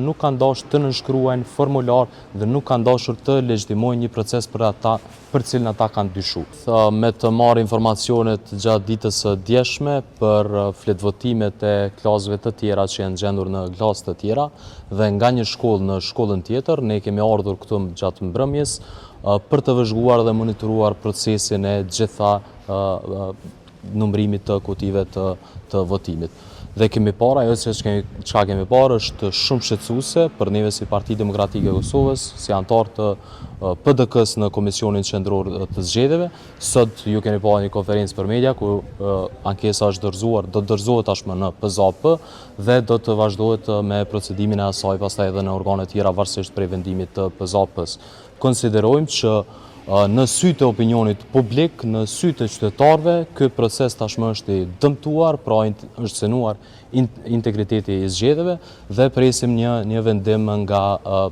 nuk kanë dashur të nënshkruajnë formular dhe nuk kanë dashur të legjitimojnë një proces për cilin ata kanë dyshuar. Me të marrë informacionet gjatë ditës së djeshme për fletvotimet e klasëve të tjera që janë gjendur në klasë të tjera dhe nga një shkollë në shkollën tjetër, ne kemi ardhur këtu gjatë mbrëmjes për të vëzhguar dhe monitoruar procesin e gjitha numërimit të kutive të votimit. Dhe kemi parë, ajo që kemi parë është shumë shqetësuese për neve si Parti Demokratike e Kosovës, si antar të PDK-s në Komisionin Qendror të Zgjedhjeve. Sot ju keni parë një konferencë për media ku ankesa është dorëzuar, do të dorëzohet tashmë në PZAP dhe do të vazhdohet me procedimin e asaj pastaj edhe në organe tjera varësisht prej vendimit të PZAP-s. Konsiderojmë që në sytë e opinionit publik, në sytë e qytetarëve, ky proces tashmë është i dëmtuar, pra është cënuar integriteti i zgjedhjeve dhe presim një vendim nga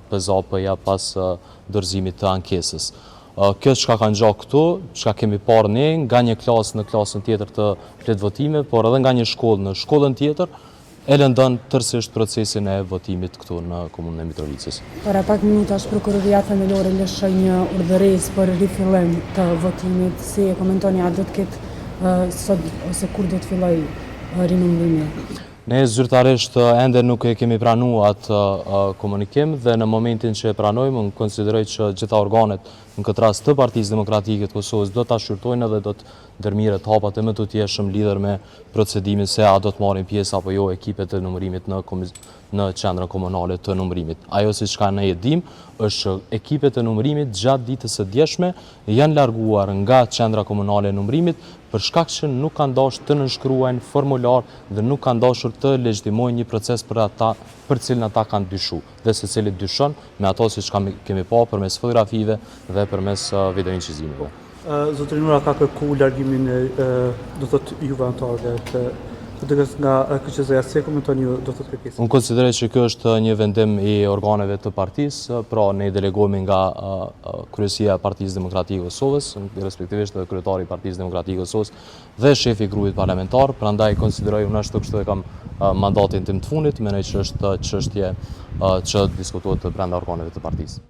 PZAP-ja pas dorëzimit të ankesës. Kjo çka ka ngjarë këtu, çka kemi parë ne nga një klasë në klasën tjetër të fletvotime, por edhe nga një shkollë në shkollën tjetër, e lëndon tërësisht procesin e votimit këtu në komunën e Mitrovicës. Para pak minutash prokuroria themelore lëshoi një urdhëresë për rifillim të votimit. Si e komentoni, a do të ketë sot ose kur do të fillojë rinumërimi? Ne zyrtarisht ende nuk e kemi pranuar atë komunikim dhe në momentin që e pranojmë, unë konsideroj që gjitha organet, në këtë rast të Partisë Demokratike të Kosovës, do ta shqyrtojnë dhe do të ndërmirët hapat e më të tjeshëm lidhur me procedimin se a do të marrin pjesë apo jo ekipet e numërimit në qendrën komunale të numërimit. Ajo siç ne e dim, është që ekipet e numërimit gjatë ditës së djeshme janë larguar nga qendra komunale e numërimit për shkak që nuk kanë dashur të nënshkruajnë formular dhe nuk kanë dashur të legjitimojnë një proces për cilin ata kanë dyshuar. Dhe secili dyshon me ato siç kemi parë përmes fotografive dhe përmes videoincizimeve. Zotëri Nura ka kërkuar largimin e do thotë juve anëtarëve të PDK-s nga KQZ-ja, si e komentoni ju do thotë kërkesën? Unë konsideroj që kjo është një vendim i organeve të partisë, pra ne delegohemi nga kryesia e Partisë Demokratike të Kosovës, respektivisht edhe kryetari i Partisë Demokratike të Kosovës dhe shefi i grupit parlamentar, prandaj konsideroj unë ashtu kështu e kam mandatin tim të fundit, mendoj që është çështje që diskutohet brenda organeve të partisë.